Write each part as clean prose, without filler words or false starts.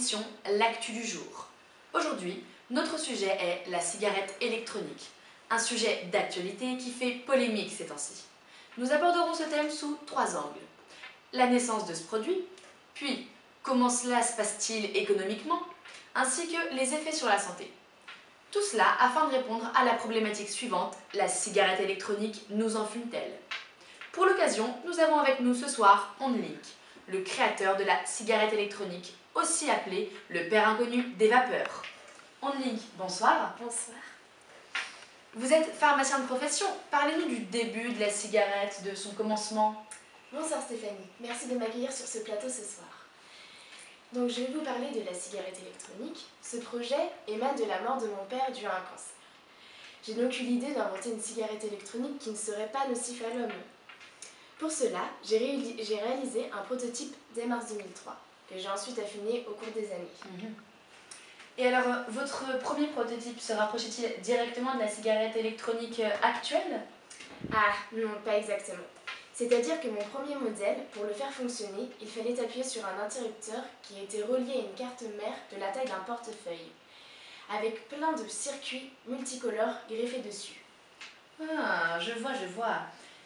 émission L'actu du jour. Aujourd'hui, notre sujet est la cigarette électronique, un sujet d'actualité qui fait polémique ces temps-ci. Nous aborderons ce thème sous 3 angles. La naissance de ce produit, puis comment cela se passe-t-il économiquement, ainsi que les effets sur la santé. Tout cela afin de répondre à la problématique suivante, la cigarette électronique nous en fume-t-elle? Pour l'occasion, nous avons avec nous ce soir OnLink, le créateur de la cigarette électronique, aussi appelé le père inconnu des vapeurs. OnLink, bonsoir. Bonsoir. Vous êtes pharmacien de profession. Parlez-nous du début de la cigarette, de son commencement. Bonsoir Stéphanie, merci de m'accueillir sur ce plateau ce soir. Donc je vais vous parler de la cigarette électronique. Ce projet émane de la mort de mon père dû à un cancer. J'ai donc eu l'idée d'inventer une cigarette électronique qui ne serait pas nocive à l'homme. Pour cela, j'ai réalisé un prototype dès mars 2003, que j'ai ensuite affiné au cours des années. Et alors, votre premier prototype se rapprochait-il directement de la cigarette électronique actuelle? Ah, non, pas exactement. C'est-à-dire que mon premier modèle, pour le faire fonctionner, il fallait appuyer sur un interrupteur qui était relié à une carte mère de la taille d'un portefeuille, avec plein de circuits multicolores greffés dessus. Ah, je vois.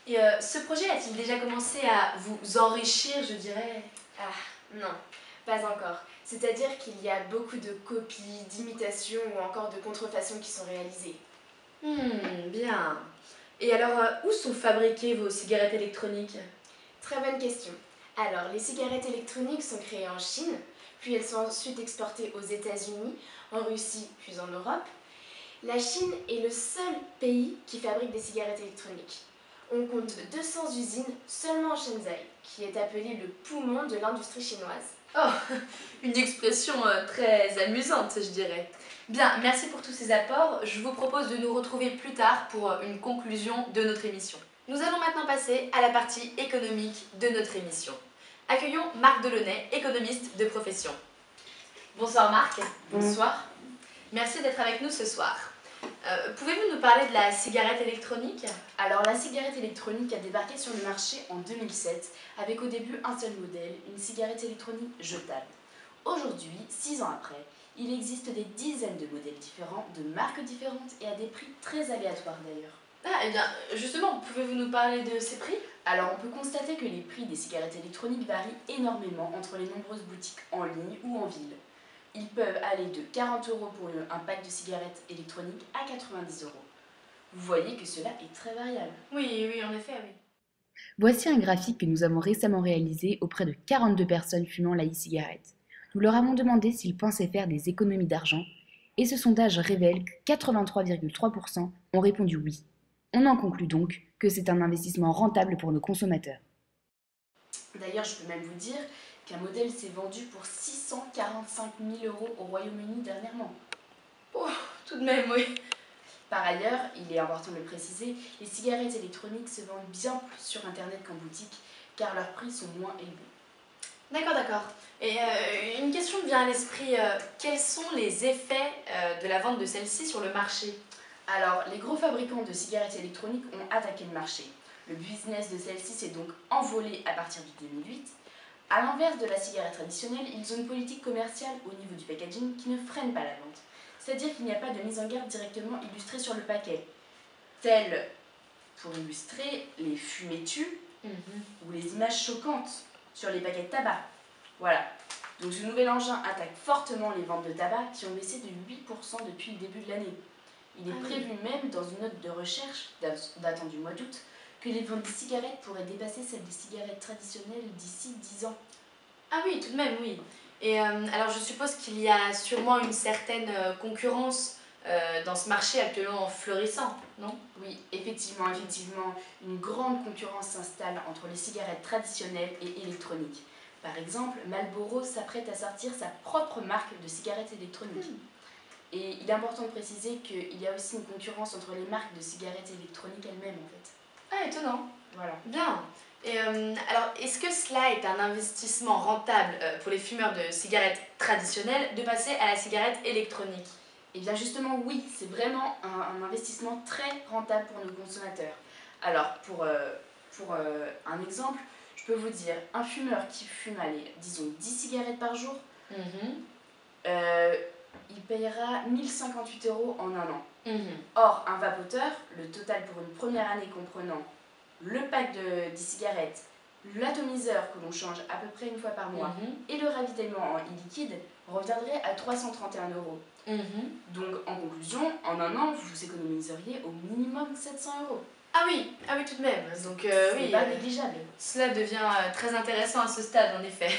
Et ce projet a-t-il déjà commencé à vous enrichir, je dirais? Ah, non, pas encore. C'est-à-dire qu'il y a beaucoup de copies, d'imitations ou encore de contrefaçons qui sont réalisées. Bien. Et alors, où sont fabriquées vos cigarettes électroniques? Très bonne question. Alors, les cigarettes électroniques sont créées en Chine, puis elles sont ensuite exportées aux États-Unis, en Russie, puis en Europe. La Chine est le seul pays qui fabrique des cigarettes électroniques. On compte 200 usines seulement en Shenzhen, qui est appelée le poumon de l'industrie chinoise. Oh, une expression très amusante, je dirais. Bien, merci pour tous ces apports. Je vous propose de nous retrouver plus tard pour une conclusion de notre émission. Nous allons maintenant passer à la partie économique de notre émission. Accueillons Marc Delaunay, économiste de profession. Bonsoir Marc. Bonsoir. Merci d'être avec nous ce soir. Pouvez-vous nous parler de la cigarette électronique? Alors la cigarette électronique a débarqué sur le marché en 2007 avec au début un seul modèle, une cigarette électronique jetable. Aujourd'hui, 6 ans après, il existe des dizaines de modèles différents, de marques différentes et à des prix très aléatoires d'ailleurs. Ah, eh bien, justement, pouvez-vous nous parler de ces prix? Alors on peut constater que les prix des cigarettes électroniques varient énormément entre les nombreuses boutiques en ligne ou en ville. Ils peuvent aller de 40 € pour un pack de cigarettes électroniques à 90 €. Vous voyez que cela est très variable. Oui, en effet, oui. Voici un graphique que nous avons récemment réalisé auprès de 42 personnes fumant la e-cigarette. Nous leur avons demandé s'ils pensaient faire des économies d'argent et ce sondage révèle que 83,3% ont répondu oui. On en conclut donc que c'est un investissement rentable pour nos consommateurs. D'ailleurs, je peux même vous dire qu'un modèle s'est vendu pour 645 000 € au Royaume-Uni dernièrement. Oh, tout de même, oui. Par ailleurs, il est important de le préciser, les cigarettes électroniques se vendent bien plus sur internet qu'en boutique, car leurs prix sont moins élevés. D'accord. Et une question me vient à l'esprit, quels sont les effets de la vente de celle-ci sur le marché? Alors, les gros fabricants de cigarettes électroniques ont attaqué le marché. Le business de celle-ci s'est donc envolé à partir de 2008. A l'inverse de la cigarette traditionnelle, ils ont une politique commerciale au niveau du packaging qui ne freine pas la vente. C'est-à-dire qu'il n'y a pas de mise en garde directement illustrée sur le paquet, telle, pour illustrer, les fumées tues ou les images choquantes sur les paquets de tabac. Voilà. Donc ce nouvel engin attaque fortement les ventes de tabac qui ont baissé de 8% depuis le début de l'année. Il est prévu même dans une note de recherche datant du mois d'août que les ventes de cigarettes pourraient dépasser celles des cigarettes traditionnelles d'ici 10 ans. Ah oui, tout de même, oui. Et alors je suppose qu'il y a sûrement une certaine concurrence dans ce marché actuellement florissant, non? Oui, effectivement, une grande concurrence s'installe entre les cigarettes traditionnelles et électroniques. Par exemple, Marlboro s'apprête à sortir sa propre marque de cigarettes électroniques. Et il est important de préciser qu'il y a aussi une concurrence entre les marques de cigarettes électroniques elles-mêmes en fait. Ah, étonnant. Voilà. Bien. Et alors, est-ce que cela est un investissement rentable pour les fumeurs de cigarettes traditionnelles de passer à la cigarette électronique? Et bien justement oui, c'est vraiment un investissement très rentable pour nos consommateurs. Alors pour un exemple, je peux vous dire, un fumeur qui fume, allez, disons 10 cigarettes par jour, Il payera 1058 € en un an. Mhm. Or, un vapoteur, le total pour une première année comprenant le pack d'e-cigarettes, l'atomiseur que l'on change à peu près une fois par mois Mhm. et le ravitaillement en e-liquide reviendrait à 331 €. Mhm. Donc, en conclusion, en un an, vous économiseriez au minimum 700 €. Ah oui, tout de même. Donc C'est oui, pas négligeable. cela devient très intéressant à ce stade en effet.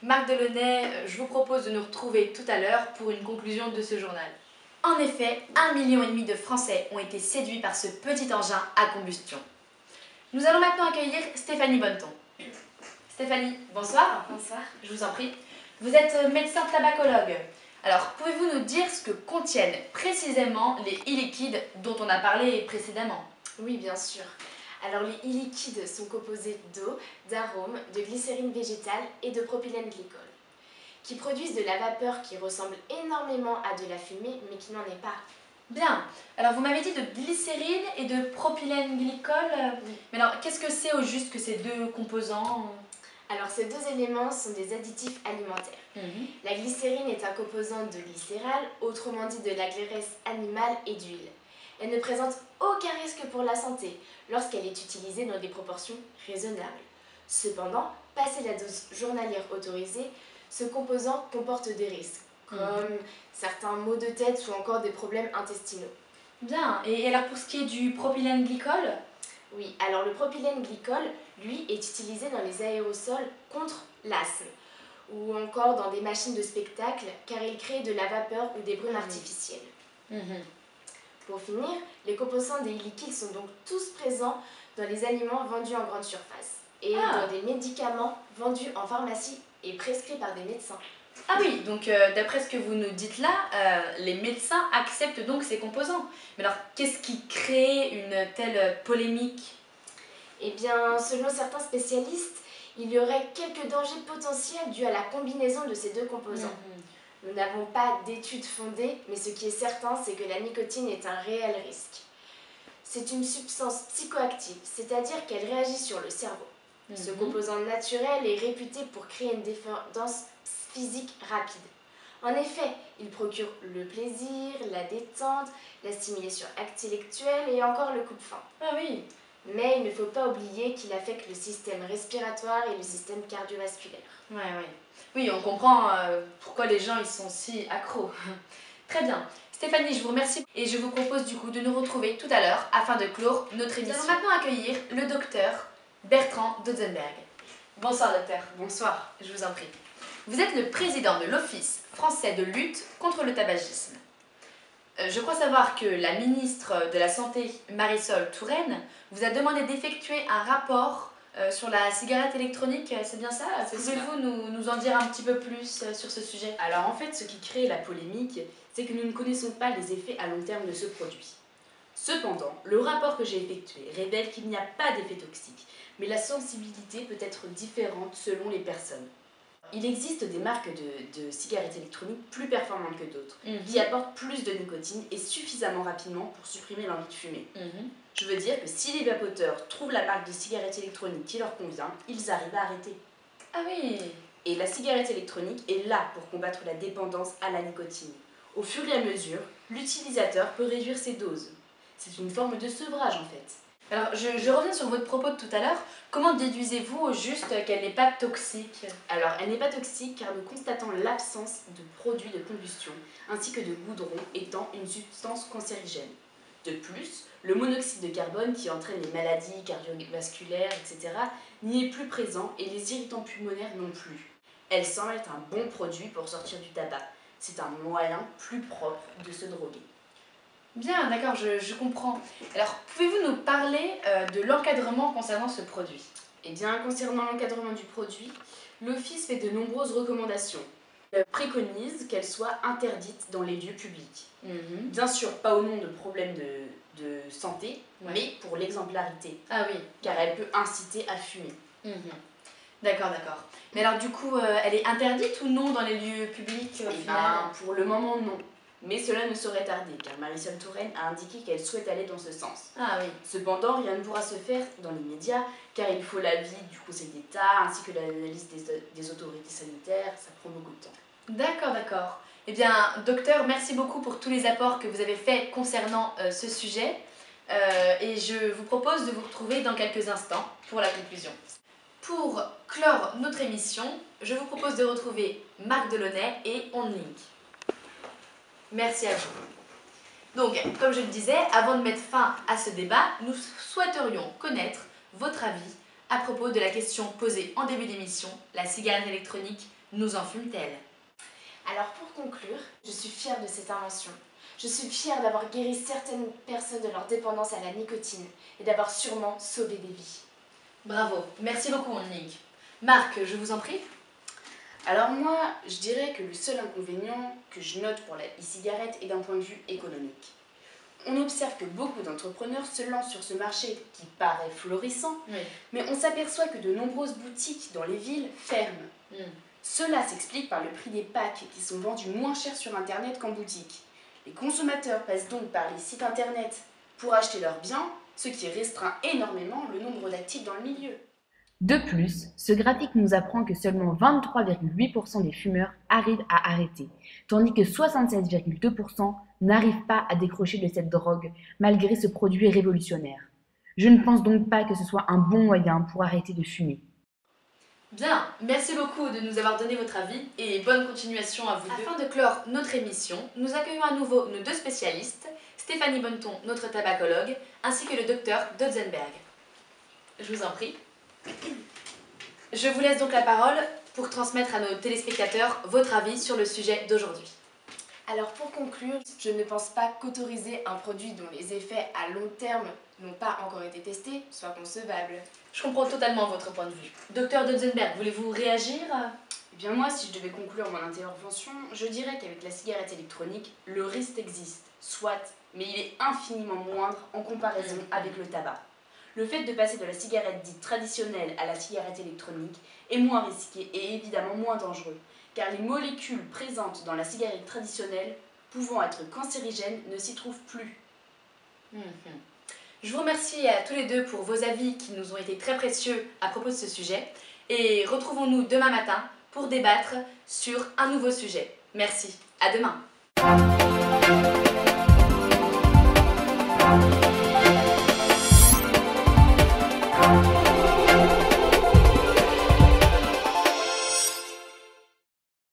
Marc Delaunay, je vous propose de nous retrouver tout à l'heure pour une conclusion de ce journal. En effet, 1,5 million de Français ont été séduits par ce petit engin à combustion. Nous allons maintenant accueillir Stéphanie Bonneton. Stéphanie, bonsoir. Bonsoir. Je vous en prie. Vous êtes médecin tabacologue. Alors, pouvez-vous nous dire ce que contiennent précisément les e-liquides dont on a parlé précédemment? Oui, bien sûr. Alors les e-liquides sont composés d'eau, d'arômes, de glycérine végétale et de propylène glycol, qui produisent de la vapeur qui ressemble énormément à de la fumée, mais qui n'en est pas. Bien. Alors, vous m'avez dit de glycérine et de propylène glycol. Oui. Mais alors, qu'est-ce que c'est au juste que ces deux composants? Alors ces deux éléments sont des additifs alimentaires. La glycérine est un composant de glycérol, autrement dit de la graisse animale et d'huile. Elle ne présente aucun risque pour la santé lorsqu'elle est utilisée dans des proportions raisonnables. Cependant, passé la dose journalière autorisée, ce composant comporte des risques, comme certains maux de tête ou encore des problèmes intestinaux. Bien. Et alors, pour ce qui est du propylène glycol? Oui, alors le propylène glycol, lui, est utilisé dans les aérosols contre l'asthme ou encore dans des machines de spectacle car il crée de la vapeur ou des brumes artificiels. Pour finir, les composants des liquides sont donc tous présents dans les aliments vendus en grande surface et dans des médicaments vendus en pharmacie et prescrits par des médecins. Ah oui, donc d'après ce que vous nous dites là, les médecins acceptent donc ces composants. Mais alors, qu'est-ce qui crée une telle polémique? Eh bien, selon certains spécialistes, il y aurait quelques dangers potentiels dus à la combinaison de ces deux composants. Nous n'avons pas d'études fondées, mais ce qui est certain, c'est que la nicotine est un réel risque. C'est une substance psychoactive, c'est-à-dire qu'elle réagit sur le cerveau. Ce composant naturel est réputé pour créer une dépendance physique rapide. En effet, il procure le plaisir, la détente, la stimulation intellectuelle et encore le coup de faim. Ah oui. Mais il ne faut pas oublier qu'il affecte le système respiratoire et le système cardiovasculaire. Oui, on comprend pourquoi les gens ils sont si accros. Très bien. Stéphanie, je vous remercie et je vous propose du coup de nous retrouver tout à l'heure afin de clore notre émission. Nous allons maintenant accueillir le docteur Bertrand Dotzenberg. Bonsoir docteur. Bonsoir. Je vous en prie. Vous êtes le président de l'Office français de lutte contre le tabagisme. Je crois savoir que la ministre de la Santé, Marisol Touraine, vous a demandé d'effectuer un rapport sur la cigarette électronique, c'est bien ça? Pouvez-vous nous en dire un petit peu plus sur ce sujet? Alors en fait, ce qui crée la polémique, c'est que nous ne connaissons pas les effets à long terme de ce produit. Cependant, le rapport que j'ai effectué révèle qu'il n'y a pas d'effet toxique, mais la sensibilité peut être différente selon les personnes. Il existe des marques de cigarettes électroniques plus performantes que d'autres, qui apportent plus de nicotine et suffisamment rapidement pour supprimer l'envie de fumer. Je veux dire que si les vapoteurs trouvent la marque de cigarette électronique qui leur convient, ils arrivent à arrêter. Ah oui. Et la cigarette électronique est là pour combattre la dépendance à la nicotine. Au fur et à mesure, l'utilisateur peut réduire ses doses. C'est une forme de sevrage en fait. Alors, je reviens sur votre propos de tout à l'heure. Comment déduisez-vous au juste qu'elle n'est pas toxique? Alors, elle n'est pas toxique car nous constatons l'absence de produits de combustion ainsi que de goudron étant une substance cancérigène. De plus, le monoxyde de carbone qui entraîne les maladies cardiovasculaires, etc. n'y est plus présent et les irritants pulmonaires non plus. Elle semble être un bon produit pour sortir du tabac. C'est un moyen plus propre de se droguer. Bien, d'accord, je comprends. Alors, pouvez-vous nous parler de l'encadrement concernant ce produit? Eh bien, concernant l'encadrement du produit, l'Office fait de nombreuses recommandations. Il préconise qu'elle soit interdite dans les lieux publics. Bien sûr, pas au nom de problèmes de santé, mais pour l'exemplarité. Ah oui. Car elle peut inciter à fumer. D'accord. Mais alors du coup, elle est interdite ou non dans les lieux publics au final? Pour le moment, non. Mais cela ne saurait tarder, car Marisol Touraine a indiqué qu'elle souhaite aller dans ce sens. Ah oui. Cependant, rien ne pourra se faire dans les médias, car il faut l'avis du Conseil d'État, ainsi que l'analyse des autorités sanitaires, ça prend beaucoup de temps. D'accord. Eh bien, docteur, merci beaucoup pour tous les apports que vous avez faits concernant ce sujet. Et je vous propose de vous retrouver dans quelques instants pour la conclusion. Pour clore notre émission, je vous propose de retrouver Marc Delaunay et OnLink. Merci à vous. Donc, comme je le disais, avant de mettre fin à ce débat, nous souhaiterions connaître votre avis à propos de la question posée en début d'émission, la cigarette électronique nous en fume-t-elle? Alors pour conclure, je suis fière de cette invention. Je suis fière d'avoir guéri certaines personnes de leur dépendance à la nicotine et d'avoir sûrement sauvé des vies. Bravo, merci beaucoup OnLink. Marc, je vous en prie. Alors moi, je dirais que le seul inconvénient que je note pour la e-cigarette est d'un point de vue économique. On observe que beaucoup d'entrepreneurs se lancent sur ce marché qui paraît florissant, Oui. mais on s'aperçoit que de nombreuses boutiques dans les villes ferment. Cela s'explique par le prix des packs qui sont vendus moins cher sur internet qu'en boutique. Les consommateurs passent donc par les sites internet pour acheter leurs biens, ce qui restreint énormément le nombre d'actifs dans le milieu. De plus, ce graphique nous apprend que seulement 23,8% des fumeurs arrivent à arrêter, tandis que 76,2% n'arrivent pas à décrocher de cette drogue malgré ce produit révolutionnaire. Je ne pense donc pas que ce soit un bon moyen pour arrêter de fumer. Bien, merci beaucoup de nous avoir donné votre avis et bonne continuation à vous deux. Afin de clore notre émission, nous accueillons à nouveau nos deux spécialistes, Stéphanie Bonneton, notre tabacologue, ainsi que le docteur Dotzenberg. Je vous en prie. Je vous laisse donc la parole pour transmettre à nos téléspectateurs votre avis sur le sujet d'aujourd'hui. Alors pour conclure, je ne pense pas qu'autoriser un produit dont les effets à long terme n'ont pas encore été testés soit concevable. Je comprends totalement votre point de vue. Docteur Dotzenberg, voulez-vous réagir? Eh bien moi, si je devais conclure mon intervention, je dirais qu'avec la cigarette électronique, le risque existe, soit, mais il est infiniment moindre en comparaison avec le tabac. Le fait de passer de la cigarette dite traditionnelle à la cigarette électronique est moins risqué et évidemment moins dangereux, car les molécules présentes dans la cigarette traditionnelle, pouvant être cancérigènes, ne s'y trouvent plus. Je vous remercie à tous les deux pour vos avis qui nous ont été très précieux à propos de ce sujet et retrouvons-nous demain matin pour débattre sur un nouveau sujet. Merci, à demain.